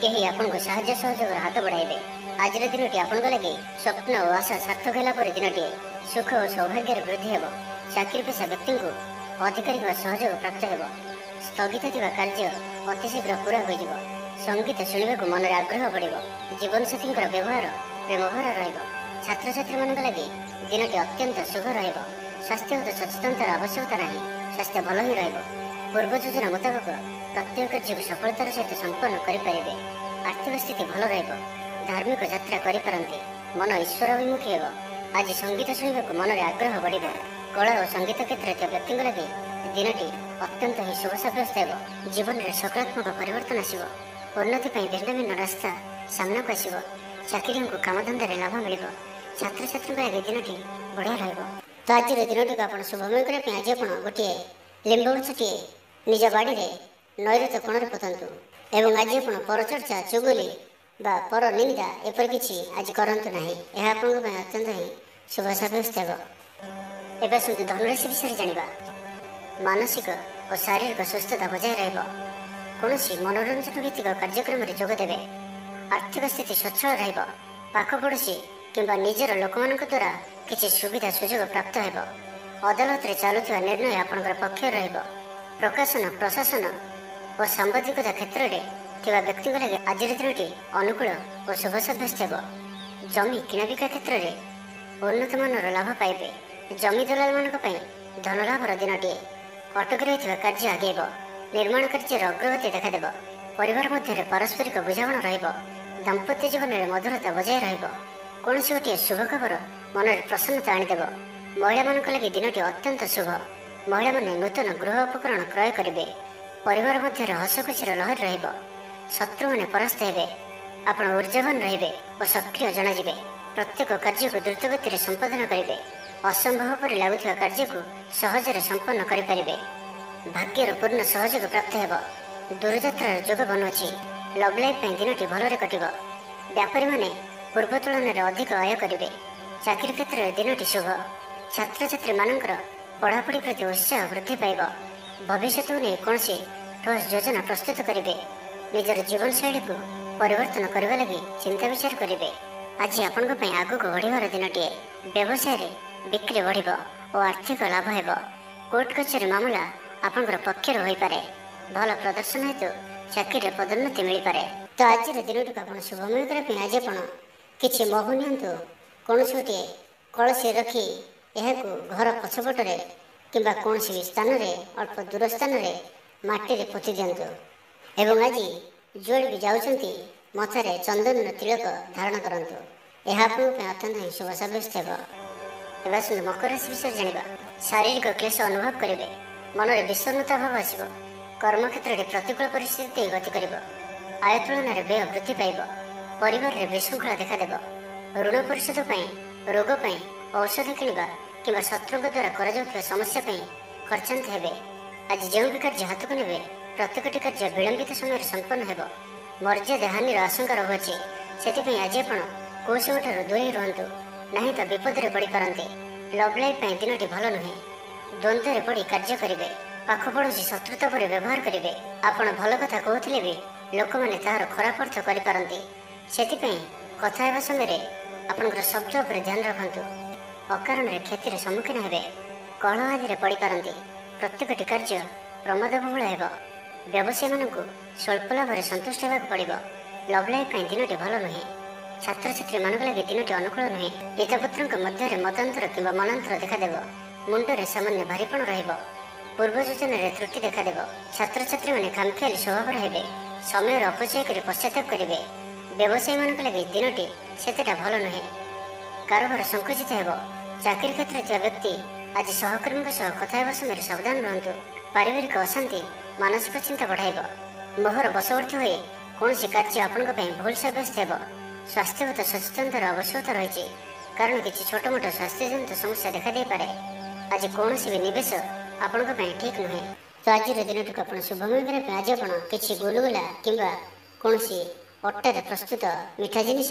କେହି ଆପଣଙ୍କୁ ସାହାଯ୍ୟ ସହଯୋଗର ହାତ ବଢ଼ାଇବେ। ଆଜିର ଦିନଟି ଆପଣଙ୍କ ଲାଗି ସ୍ୱପ୍ନ ଓ ଆଶା ସାର୍ଥକ ହେଲା ପରେ ଦିନଟିଏ। ସୁଖ ଓ ସୌଭାଗ୍ୟର ବୃଦ୍ଧି ହେବ। ଚାକିରି ପେଶା ବ୍ୟକ୍ତିଙ୍କୁ ଅଧିକାରୀଙ୍କ ସହଯୋଗ ପ୍ରାପ୍ତ ହେବ। ସ୍ଥଗିତ ଥିବା କାର୍ଯ୍ୟ ଅତି ଶୀଘ୍ର ପୁରା ହୋଇଯିବ। ସଙ୍ଗୀତ ଶୁଣିବାକୁ ମନରେ ଆଗ୍ରହ ବଢ଼ିବ। ଜୀବନସାଥୀଙ୍କର ବ୍ୟବହାର ପ୍ରେମଭରା ରହିବ। ଛାତ୍ରଛାତ୍ରୀମାନଙ୍କ ଲାଗି ଦିନଟି ଅତ୍ୟନ୍ତ ଶୁଭ ରହିବ। ସ୍ୱାସ୍ଥ୍ୟଗତ ସଚେତନତାର ଆବଶ୍ୟକତା ନାହିଁ। ସ୍ୱାସ୍ଥ୍ୟ ଭଲ ହିଁ ରହିବ। ପୂର୍ବ ଯୋଜନା ମୁତାବକ ପ୍ରତ୍ୟେକ କାର୍ଯ୍ୟକୁ ସଫଳତାର ସହିତ ସମ୍ପନ୍ନ କରିପାରିବେ। ଆର୍ଥିକ ସ୍ଥିତି ଭଲ ରହିବ। ଧାର୍ମିକ ଯାତ୍ରା କରିପାରନ୍ତି। ମନ ଈଶ୍ୱରାଭିମୁଖୀ ହେବ। ଆଜି ସଙ୍ଗୀତ ଶୁଣିବାକୁ ମନରେ ଆଗ୍ରହ ବଢ଼ିବ। କଳା ଓ ସଙ୍ଗୀତ କ୍ଷେତ୍ରରେ ଥିବା ବ୍ୟକ୍ତିଙ୍କ ଲାଗି ଦିନଟି ଅତ୍ୟନ୍ତ ହିଁ ଶୁଭ ସାବ୍ୟସ୍ତ ହେବ। ଜୀବନରେ ସକାରାତ୍ମକ ପରିବର୍ତ୍ତନ ଆସିବ। ଉନ୍ନତି ପାଇଁ ଭିନ୍ନ ଭିନ୍ନ ରାସ୍ତା ସାମ୍ନାକୁ ଆସିବ। ଚାକିରିଙ୍କୁ କାମଧନ୍ଦାରେ ଲାଭ ମିଳିବ। ଛାତ୍ରଛାତ୍ରୀଙ୍କ ଲାଗି ଦିନଟି ବଢ଼ିଆ ରହିବ। ତ ଆଜିର ଦିନଟିକୁ ଆପଣ ଶୁଭମୟ କରିବା ପାଇଁ ଆଜି ଆପଣ ଗୋଟିଏ ଲେମ୍ବୁ ଗଛଟିଏ ନିଜ ବାଡ଼ିରେ ନୈରୁତ କୋଣରେ ପୋତନ୍ତୁ। ଏବଂ ଆଜି ଆପଣ ପରଚର୍ଚ୍ଚା, ଚୁଗୁଲି ବା ପର ନିନ୍ଦା ଏପରି କିଛି ଆଜି କରନ୍ତୁ ନାହିଁ। ଏହା ଆପଣଙ୍କ ପାଇଁ ଅତ୍ୟନ୍ତ ହିଁ ଶୁଭ ସାବ୍ୟସ୍ତ ହେବ। ଏବେ ଆସନ୍ତୁ ଧନୁରାଶି ବିଷୟରେ ଜାଣିବା। ମାନସିକ ଓ ଶାରୀରିକ ସୁସ୍ଥତା ବଜାୟ ରହିବ। କୌଣସି ମନୋରଞ୍ଜନ ଭିତ୍ତିକ କାର୍ଯ୍ୟକ୍ରମରେ ଯୋଗ ଦେବେ। ଆର୍ଥିକ ସ୍ଥିତି ସ୍ୱଚ୍ଛଳ ରହିବ। ପାଖ ପଡ଼ୋଶୀ କିମ୍ବା ନିଜର ଲୋକମାନଙ୍କ ଦ୍ୱାରା କିଛି ସୁବିଧା ସୁଯୋଗ ପ୍ରାପ୍ତ ହେବ। ଅଦାଲତରେ ଚାଲୁଥିବା ନିର୍ଣ୍ଣୟ ଆପଣଙ୍କର ପକ୍ଷରେ ରହିବ। ପ୍ରକାଶନ, ପ୍ରଶାସନ ଓ ସାମ୍ବାଦିକତା କ୍ଷେତ୍ରରେ ଥିବା ବ୍ୟକ୍ତିଙ୍କ ଲାଗି ଆଜିର ଦିନଟି ଅନୁକୂଳ ଓ ଶୁଭ ସାବ୍ୟସ୍ତ ହେବ। ଜମି କିଣାବିକା କ୍ଷେତ୍ରରେ ଉନ୍ନତମାନର ଲାଭ ପାଇବେ। ଜମି ଦଲାଲମାନଙ୍କ ପାଇଁ ଧନଲାଭର ଦିନଟିଏ। ଅଟକି ରହିଥିବା କାର୍ଯ୍ୟ ଆଗେଇବ। ନିର୍ମାଣ କାର୍ଯ୍ୟର ଅଗ୍ରଗତି ଦେଖାଦେବ। ପରିବାର ମଧ୍ୟରେ ପାରସ୍ପରିକ ବୁଝାମଣା ରହିବ। ଦାମ୍ପତ୍ୟ ଜୀବନରେ ମଧୁରତା ବଜାୟ ରହିବ। କୌଣସି ଗୋଟିଏ ଶୁଭ ଖବର ମନରେ ପ୍ରସନ୍ନତା ଆଣିଦେବ। ମହିଳାମାନଙ୍କ ଲାଗି ଦିନଟି ଅତ୍ୟନ୍ତ ଶୁଭ। ମହିଳାମାନେ ନୂତନ ଗୃହ ଉପକରଣ କ୍ରୟ କରିବେ। ପରିବାର ମଧ୍ୟରେ ହସଖୁସିର ଲହରୀ ରହିବ। ଶତ୍ରୁମାନେ ପରାସ୍ତ ହେବେ। ଆପଣ ଊର୍ଜାବାନ ରହିବେ ଓ ସକ୍ରିୟ ଜଣାଯିବେ। ପ୍ରତ୍ୟେକ କାର୍ଯ୍ୟକୁ ଦ୍ରୁତଗତିରେ ସମ୍ପାଦନ କରିବେ। ଅସମ୍ଭବ ପରି ଲାଗୁଥିବା କାର୍ଯ୍ୟକୁ ସହଜରେ ସମ୍ପନ୍ନ କରିପାରିବେ। ଭାଗ୍ୟର ପୂର୍ଣ୍ଣ ସହଯୋଗ ପ୍ରାପ୍ତ ହେବ। ଦୂରଯାତ୍ରାର ଯୋଗ ବନୁଅଛି। ଲଭ୍ ଲାଇଫ୍ ପାଇଁ ଦିନଟି ଭଲରେ କଟିବ। ବ୍ୟାପାରୀମାନେ ପୂର୍ବ ତୁଳନାରେ ଅଧିକ ଆୟ କରିବେ। ଚାକିରି କ୍ଷେତ୍ରରେ ଦିନଟି ଶୁଭ। ଛାତ୍ରଛାତ୍ରୀମାନଙ୍କର ପଢ଼ାପଢ଼ି ପ୍ରତି ଉତ୍ସାହ ବୃଦ୍ଧି ପାଇବ। ଭବିଷ୍ୟତକୁ ନେଇ କୌଣସି ଠୋସ୍ ଯୋଜନା ପ୍ରସ୍ତୁତ କରିବେ। ନିଜର ଜୀବନଶୈଳୀକୁ ପରିବର୍ତ୍ତନ କରିବା ଲାଗି ଚିନ୍ତା ବିଚାର କରିବେ। ଆଜି ଆପଣଙ୍କ ପାଇଁ ଆଗକୁ ବଢ଼ିବାର ଦିନଟିଏ। ବ୍ୟବସାୟରେ ବିକ୍ରି ବଢ଼ିବ ଓ ଆର୍ଥିକ ଲାଭ ହେବ। କୋର୍ଟ କଚେରୀ ମାମଲା ଆପଣଙ୍କର ପକ୍ଷରେ ହୋଇପାରେ। ଭଲ ପ୍ରଦର୍ଶନ ହେତୁ ଚାକିରିରେ ପଦୋନ୍ନତି ମିଳିପାରେ। ତ ଆଜିର ଦିନଟିକୁ ଆପଣ ଶୁଭମୟ କରିବା ପାଇଁ ଆଜି ଆପଣ କିଛି ମହୁ ନିଅନ୍ତୁ। କୌଣସି ଗୋଟିଏ କଳସୀ ରଖି ଏହାକୁ ଘର ପଛପଟରେ କିମ୍ବା କୌଣସି ସ୍ଥାନରେ ଅଳ୍ପ ଦୂର ସ୍ଥାନରେ ମାଟିରେ ପୋତି ଦିଅନ୍ତୁ। ଏବଂ ଆଜି ଯୁଆଡ଼େ ବି ଯାଉଛନ୍ତି ମଥାରେ ଚନ୍ଦନର ତିଳକ ଧାରଣ କରନ୍ତୁ। ଏହା ଆପଣଙ୍କ ପାଇଁ ଅତ୍ୟନ୍ତ ହିଁ ଶୁଭ ସାବ୍ୟସ୍ତ ହେବ। ଏବେ ଆସନ୍ତୁ ମକର ରାଶି ବିଷୟରେ ଜାଣିବା। ଶାରୀରିକ କ୍ଲେଶ ଅନୁଭବ କରିବେ। ମନରେ ବିଷଣ୍ଣତା ଭାବ ଆସିବ। କର୍ମକ୍ଷେତ୍ରରେ ପ୍ରତିକୂଳ ପରିସ୍ଥିତି ଦେଇ ଗତି କରିବ। ଆୟ ତୁଳନାରେ ବ୍ୟୟ ବୃଦ୍ଧି ପାଇବ। ପରିବାରରେ ବିଶୃଙ୍ଖଳା ଦେଖାଦେବ। ଋଣ ପରିଶୋଧ ପାଇଁ, ରୋଗ ପାଇଁ ଔଷଧ କିଣିବା କିମ୍ବା ଶତ୍ରୁଙ୍କ ଦ୍ୱାରା କରାଯାଉଥିବା ସମସ୍ୟା ପାଇଁ ଖର୍ଚ୍ଚାନ୍ତ ହେବେ। ଆଜି ଯେଉଁ ବି କାର୍ଯ୍ୟ ହାତକୁ ନେବେ ପ୍ରତ୍ୟେକଟି କାର୍ଯ୍ୟ ବିଳମ୍ବିତ ସମୟରେ ସମ୍ପନ୍ନ ହେବ। ମର୍ଯ୍ୟାଦା ହାନିର ଆଶଙ୍କା ରହୁଅଛି। ସେଥିପାଇଁ ଆଜି ଆପଣ କୌଣସିଠାରୁ ଦୂରେଇ ରୁହନ୍ତୁ, ନାହିଁ ତ ବିପଦରେ ପଡ଼ିପାରନ୍ତି। ଲଭ୍ ଲାଇଫ୍ ପାଇଁ ଦିନଟି ଭଲ ନୁହେଁ। ଦ୍ୱନ୍ଦ୍ୱରେ ପଡ଼ି କାର୍ଯ୍ୟ କରିବେ। ପାଖ ପଡ଼ୋଶୀ ଶତ୍ରୁତା ପରି ବ୍ୟବହାର କରିବେ। ଆପଣ ଭଲ କଥା କହୁଥିଲେ ବି ଲୋକମାନେ ତାହାର ଖରାପ ଅର୍ଥ କରିପାରନ୍ତି। ସେଥିପାଇଁ କଥା ହେବା ସମୟରେ ଆପଣଙ୍କର ଶବ୍ଦ ଉପରେ ଧ୍ୟାନ ରଖନ୍ତୁ। ଅକାରଣରେ କ୍ଷତିର ସମ୍ମୁଖୀନ ହେବେ। କଳହ ଆଦିରେ ପଡ଼ିପାରନ୍ତି। ପ୍ରତ୍ୟେକଟି କାର୍ଯ୍ୟ ପ୍ରମାଦବହୁଳ ହେବ। ବ୍ୟବସାୟୀମାନଙ୍କୁ ସ୍ୱଳ୍ପ ଲାଭରେ ସନ୍ତୁଷ୍ଟ ହେବାକୁ ପଡ଼ିବ। ଲଭ୍ ଲାଇଫ୍ ପାଇଁ ଦିନଟି ଭଲ ନୁହେଁ। ଛାତ୍ରଛାତ୍ରୀମାନଙ୍କ ଲାଗି ଦିନଟି ଅନୁକୂଳ ନୁହେଁ। ପିତାପୁତ୍ରଙ୍କ ମଧ୍ୟରେ ମତାନ୍ତର କିମ୍ବା ମନାନ୍ତର ଦେଖାଦେବ। ମୁଣ୍ଡରେ ସାମାନ୍ୟ ଭାରିପଣ ରହିବ। ପୂର୍ବ ଯୋଜନାରେ ତ୍ରୁଟି ଦେଖାଦେବ। ଛାତ୍ରଛାତ୍ରୀମାନେ ଖାମଖିଆଲି ସ୍ୱଭାବର ହେବେ। ସମୟର ଅପଚୟ କରି ପଶ୍ଚାତାପ କରିବେ। ବ୍ୟବସାୟୀମାନଙ୍କ ଲାଗି ଦିନଟି ସେତେଟା ଭଲ ନୁହେଁ। କାରବାର ସଂକୁଚିତ ହେବ। ଚାକିରି କ୍ଷେତ୍ରରେ ଥିବା ବ୍ୟକ୍ତି ଆଜି ସହକର୍ମୀଙ୍କ ସହ କଥା ହେବା ସମୟରେ ସାବଧାନ ରୁହନ୍ତୁ। ପାରିବାରିକ ଅଶାନ୍ତି ମାନସିକ ଚିନ୍ତା ବଢ଼ାଇବ। ମୋହର ବଶବର୍ତ୍ତୀ ହୋଇ କୌଣସି କାର୍ଯ୍ୟ ଆପଣଙ୍କ ପାଇଁ ଭୁଲ ସାବ୍ୟସ୍ତ ହେବ। ସ୍ୱାସ୍ଥ୍ୟଗତ ସଚେତନତାର ଆବଶ୍ୟକତା ରହିଛି, କାରଣ କିଛି ଛୋଟମୋଟ ସ୍ୱାସ୍ଥ୍ୟଜନିତ ସମସ୍ୟା ଦେଖାଦେଇପାରେ। ଆଜି କୌଣସି ବି ନିବେଶ ଆପଣଙ୍କ ପାଇଁ ଠିକ୍ ନୁହେଁ। ତ ଆଜିର ଦିନଟିକୁ ଆପଣ ଶୁଭମୟ କରିବା ପାଇଁ ଆଜି ଆପଣ କିଛି ଗୁଲୁଗୁଲା କିମ୍ବା କୌଣସି ଅଟାରେ ପ୍ରସ୍ତୁତ ମିଠା ଜିନିଷ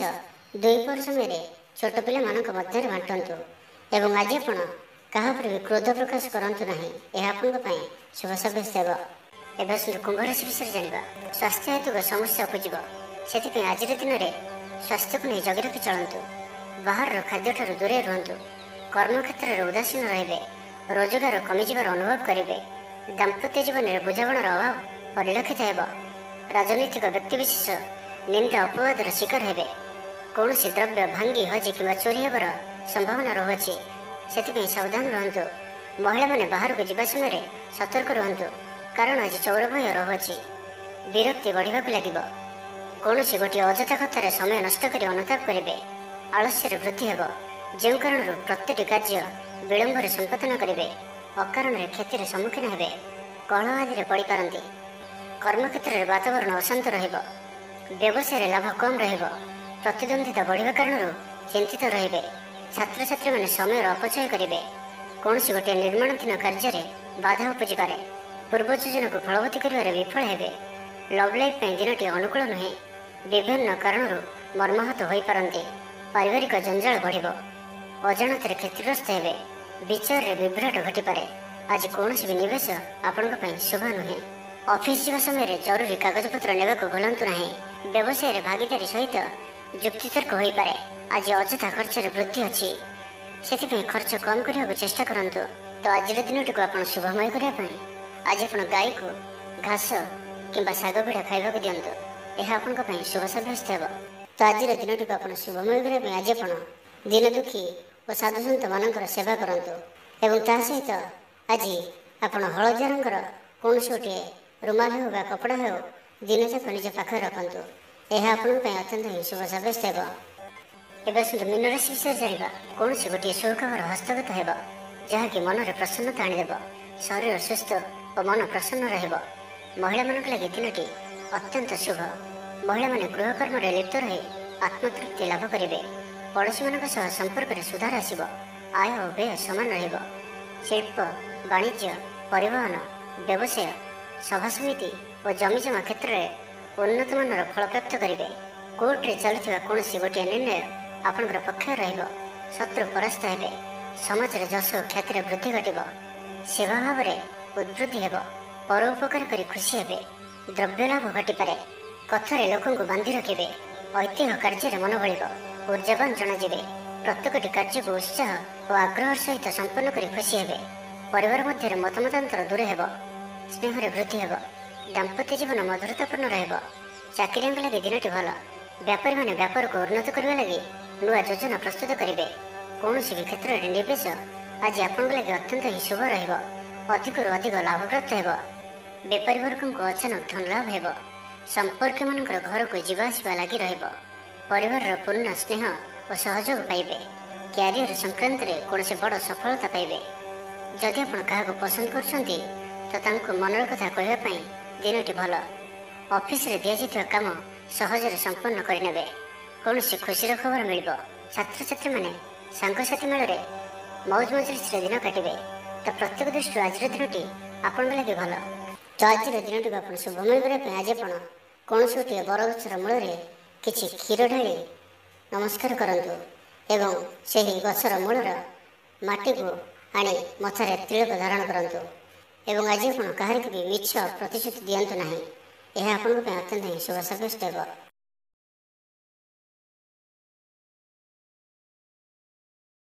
ଦ୍ୱିପହର ସମୟରେ ଛୋଟ ପିଲାମାନଙ୍କ ମଧ୍ୟରେ ବାଣ୍ଟନ୍ତୁ। ଏବଂ ଆଜି ଆପଣ କାହା ଉପରେ ବି କ୍ରୋଧ ପ୍ରକାଶ କରନ୍ତୁ ନାହିଁ। ଏହା ଆପଣଙ୍କ ପାଇଁ ଶୁଭ ସାବ୍ୟସ୍ତ ହେବ। ଏବେ ଆସନ୍ତୁ କୁମ୍ଭ ରାଶି ବିଷୟରେ ଜାଣିବା। ସ୍ୱାସ୍ଥ୍ୟ ହେତୁକ ସମସ୍ୟା ଉପୁଜିବ। ସେଥିପାଇଁ ଆଜିର ଦିନରେ ସ୍ୱାସ୍ଥ୍ୟକୁ ନେଇ ଜଗି ରଖି ଚଳନ୍ତୁ। ବାହାରର ଖାଦ୍ୟଠାରୁ ଦୂରେଇ ରୁହନ୍ତୁ। କର୍ମକ୍ଷେତ୍ରରେ ଉଦାସୀନ ରହିବେ। ରୋଜଗାର କମିଯିବାର ଅନୁଭବ କରିବେ। ଦାମ୍ପତ୍ୟ ଜୀବନରେ ବୁଝାମଣାର ଅଭାବ ପରିଲକ୍ଷିତ ହେବ। ରାଜନୈତିକ ବ୍ୟକ୍ତିବିଶେଷ ନିନ୍ଦା ଅପବାଦର ଶିକାର ହେବେ। କୌଣସି ଦ୍ରବ୍ୟ ଭାଙ୍ଗି ହଜି କିମ୍ବା ଚୋରି ହେବାର ସମ୍ଭାବନା ରହୁଅଛି। ସେଥିପାଇଁ ସାବଧାନ ରୁହନ୍ତୁ। ମହିଳାମାନେ ବାହାରକୁ ଯିବା ସମୟରେ ସତର୍କ ରୁହନ୍ତୁ, କାରଣ ଆଜି ଚୋର ଭୟ ରହୁଅଛି। ବିରକ୍ତି ବଢ଼ିବାକୁ ଲାଗିବ। କୌଣସି ଗୋଟିଏ ଅଯଥା କଥାରେ ସମୟ ନଷ୍ଟ କରି ଅନୁତାପ କରିବେ। ଆଳସ୍ୟରେ ବୃଦ୍ଧି ହେବ, ଯେଉଁ କାରଣରୁ ପ୍ରତ୍ୟେକଟି କାର୍ଯ୍ୟ ବିଳମ୍ବରେ ସମ୍ପାଦନ କରିବେ। ଅକାରଣରେ କ୍ଷତିର ସମ୍ମୁଖୀନ ହେବେ। କଳହ ଆଦିରେ ପଡ଼ିପାରନ୍ତି। କର୍ମକ୍ଷେତ୍ରରେ ବାତାବରଣ ଅଶାନ୍ତ ରହିବ। ବ୍ୟବସାୟରେ ଲାଭ କମ୍ ରହିବ। ପ୍ରତିଦ୍ୱନ୍ଦିତା ବଢ଼ିବା କାରଣରୁ ଚିନ୍ତିତ ରହିବେ। ଛାତ୍ରଛାତ୍ରୀମାନେ ସମୟର ଅପଚୟ କରିବେ। କୌଣସି ଗୋଟିଏ ନିର୍ମାଣାଧୀନ କାର୍ଯ୍ୟରେ ବାଧା ଉପୁଜିପାରେ। ପୂର୍ବ ଯୋଜନାକୁ ଫଳବତୀ କରିବାରେ ବିଫଳ ହେବେ। ଲଭ୍ ଲାଇଫ୍ ପାଇଁ ଦିନଟି ଅନୁକୂଳ ନୁହେଁ। ବିଭିନ୍ନ କାରଣରୁ ମର୍ମାହତ ହୋଇପାରନ୍ତି। ପାରିବାରିକ ଜଞ୍ଜାଳ ବଢ଼ିବ। ଅଜାଣତରେ କ୍ଷତିଗ୍ରସ୍ତ ହେବେ। ବିଚାରରେ ବିଭ୍ରାଟ ଘଟିପାରେ। ଆଜି କୌଣସି ବି ନିବେଶ ଆପଣଙ୍କ ପାଇଁ ଶୁଭ ନୁହେଁ। ଅଫିସ୍ ଯିବା ସମୟରେ ଜରୁରୀ କାଗଜପତ୍ର ନେବାକୁ ଭୁଲନ୍ତୁ ନାହିଁ। ବ୍ୟବସାୟରେ ଭାଗିଦାରୀ ସହିତ ଯୁକ୍ତିତର୍କ ହୋଇପାରେ। ଆଜି ଅଯଥା ଖର୍ଚ୍ଚରେ ବୃଦ୍ଧି ଅଛି। ସେଥିପାଇଁ ଖର୍ଚ୍ଚ କମ୍ କରିବାକୁ ଚେଷ୍ଟା କରନ୍ତୁ। ତ ଆଜିର ଦିନଟିକୁ ଆପଣ ଶୁଭମୟ କରିବା ପାଇଁ ଆଜି ଆପଣ ଗାଈକୁ ଘାସ କିମ୍ବା ଶାଗ ପିଠା ଖାଇବାକୁ ଦିଅନ୍ତୁ। ଏହା ଆପଣଙ୍କ ପାଇଁ ଶୁଭ ସାବ୍ୟସ୍ତ ହେବ। ତ ଆଜିର ଦିନଟିକୁ ଆପଣ ଶୁଭମୟ କରିବା ପାଇଁ ଆଜି ଆପଣ ଦୀନ ଦୁଃଖୀ ଓ ସାଧୁସନ୍ତମାନଙ୍କର ସେବା କରନ୍ତୁ। ଏବଂ ତା ସହିତ ଆଜି ଆପଣ ହଳଦିଆ ରଙ୍ଗର କୌଣସି ଗୋଟିଏ ରୁମାଲ ହେଉ ବା କପଡ଼ା ହେଉ ଦିନଯାକ ନିଜ ପାଖରେ ରଖନ୍ତୁ। ଏହା ଆପଣଙ୍କ ପାଇଁ ଅତ୍ୟନ୍ତ ହିଁ ଶୁଭ ସାବ୍ୟସ୍ତ ହେବ। ଏବେ ଆସନ୍ତୁ ମୀନ ରାଶି ବିଷୟରେ ଜାଣିବା। କୌଣସି ଗୋଟିଏ ସୁଖବର ହସ୍ତଗତ ହେବ, ଯାହାକି ମନରେ ପ୍ରସନ୍ନତା ଆଣିଦେବ। ଶରୀର ସୁସ୍ଥ ଓ ମନ ପ୍ରସନ୍ନ ରହିବ। ମହିଳାମାନଙ୍କ ଲାଗି ଦିନଟି ଅତ୍ୟନ୍ତ ଶୁଭ। ମହିଳାମାନେ ଗୃହକର୍ମରେ ଲିପ୍ତ ରହି ଆତ୍ମତୃପ୍ତି ଲାଭ କରିବେ। ପଡ଼ୋଶୀମାନଙ୍କ ସହ ସମ୍ପର୍କରେ ସୁଧାର ଆସିବ। ଆୟ ଓ ବ୍ୟୟ ସମାନ ରହିବ। ଶିଳ୍ପ, ବାଣିଜ୍ୟ, ପରିବହନ, ବ୍ୟବସାୟ, ସଭାସମିତି ଓ ଜମିଜମା କ୍ଷେତ୍ରରେ ଉନ୍ନତମାନର ଫଳପ୍ରାପ୍ତ କରିବେ। କୋର୍ଟରେ ଚାଲୁଥିବା କୌଣସି ଗୋଟିଏ ନିର୍ଣ୍ଣୟ ଆପଣଙ୍କର ପକ୍ଷରେ ରହିବ। ଶତ୍ରୁ ପରାସ୍ତ ହେବେ। ସମାଜରେ ଯଶ ଓ ଖ୍ୟାତିର ବୃଦ୍ଧି ଘଟିବ। ସେବା ଭାବରେ ଉଦ୍ବୃଦ୍ଧି ହେବ। ପର ଉପକାର କରି ଖୁସି ହେବେ। ଦ୍ରବ୍ୟ ଲାଭ ଘଟିପାରେ। କଥାରେ ଲୋକଙ୍କୁ ବାନ୍ଧି ରଖିବେ। ଐତିହ୍ୟ କାର୍ଯ୍ୟରେ ମନ ବଳିବ। ଉର୍ଜାବାନ ଜଣାଯିବେ। ପ୍ରତ୍ୟେକଟି କାର୍ଯ୍ୟକୁ ଉତ୍ସାହ ଓ ଆଗ୍ରହର ସହିତ ସମ୍ପନ୍ନ କରି ଖୁସି ହେବେ। ପରିବାର ମଧ୍ୟରେ ମତମତାନ୍ତର ଦୂର ହେବ। ସ୍ନେହରେ ବୃଦ୍ଧି ହେବ। ଦାମ୍ପତ୍ୟ ଜୀବନ ମଧୁରତାପୂର୍ଣ୍ଣ ରହିବ। ଚାକିରିଆଙ୍କ ଲାଗି ଦିନଟି ଭଲ। ବ୍ୟାପାରୀମାନେ ବ୍ୟାପାରକୁ ଉନ୍ନତ କରିବା ଲାଗି ନୂଆ ଯୋଜନା ପ୍ରସ୍ତୁତ କରିବେ। କୌଣସି ବି କ୍ଷେତ୍ରରେ ନିବେଶ ଆଜି ଆପଣଙ୍କ ଲାଗି ଅତ୍ୟନ୍ତ ହିଁ ଶୁଭ ରହିବ। ଅଧିକରୁ ଅଧିକ ଲାଭପ୍ରାପ୍ତ ହେବ। ବେପାରୀ ବର୍ଗଙ୍କୁ ଅଚାନକ ଧନ ଲାଭ ହେବ। ସମ୍ପର୍କୀୟମାନଙ୍କର ଘରକୁ ଯିବା ଆସିବା ଲାଗି ରହିବ। ପରିବାରର ପୂର୍ଣ୍ଣ ସ୍ନେହ ଓ ସହଯୋଗ ପାଇବେ। କ୍ୟାରିୟର ସଂକ୍ରାନ୍ତରେ କୌଣସି ବଡ଼ ସଫଳତା ପାଇବେ। ଯଦି ଆପଣ କାହାକୁ ପସନ୍ଦ କରୁଛନ୍ତି ତ ତାଙ୍କୁ ମନର କଥା କହିବା ପାଇଁ ଦିନଟି ଭଲ। ଅଫିସରେ ଦିଆଯାଇଥିବା କାମ ସହଜରେ ସମ୍ପନ୍ନ କରିନେବେ। କୌଣସି ଖୁସିର ଖବର ମିଳିବ। ଛାତ୍ରଛାତ୍ରୀମାନେ ସାଙ୍ଗସାଥି ମେଳରେ ମୌଜ ମଜଲିସରେ ଦିନ କାଟିବେ। ତ ପ୍ରତ୍ୟେକ ଦୃଷ୍ଟିରୁ ଆଜିର ଦିନଟି ଆପଣଙ୍କ ଲାଗି ଭଲ। ତ ଆଜିର ଦିନଟିକୁ ଆପଣ ଶୁଭମୟ କରିବା ପାଇଁ ଆଜି ଆପଣ କୌଣସି ଗୋଟିଏ ବରଗଛର ମୂଳରେ କିଛି କ୍ଷୀର ଢାଳି ନମସ୍କାର କରନ୍ତୁ ଏବଂ ସେହି ଗଛର ମୂଳର ମାଟିକୁ ଆଣି ମଥାରେ ତିଳକ ଧାରଣ କରନ୍ତୁ। ଏବଂ ଆଜି ଆପଣ କାହାରିକୁ ବି ମିଛ ପ୍ରତିଶ୍ରୁତି ଦିଅନ୍ତୁ ନାହିଁ। ଏହା ଆପଣଙ୍କ ପାଇଁ ଅତ୍ୟନ୍ତ ହିଁ ଶୁଭ ସାବ୍ୟସ୍ତ ହେବ।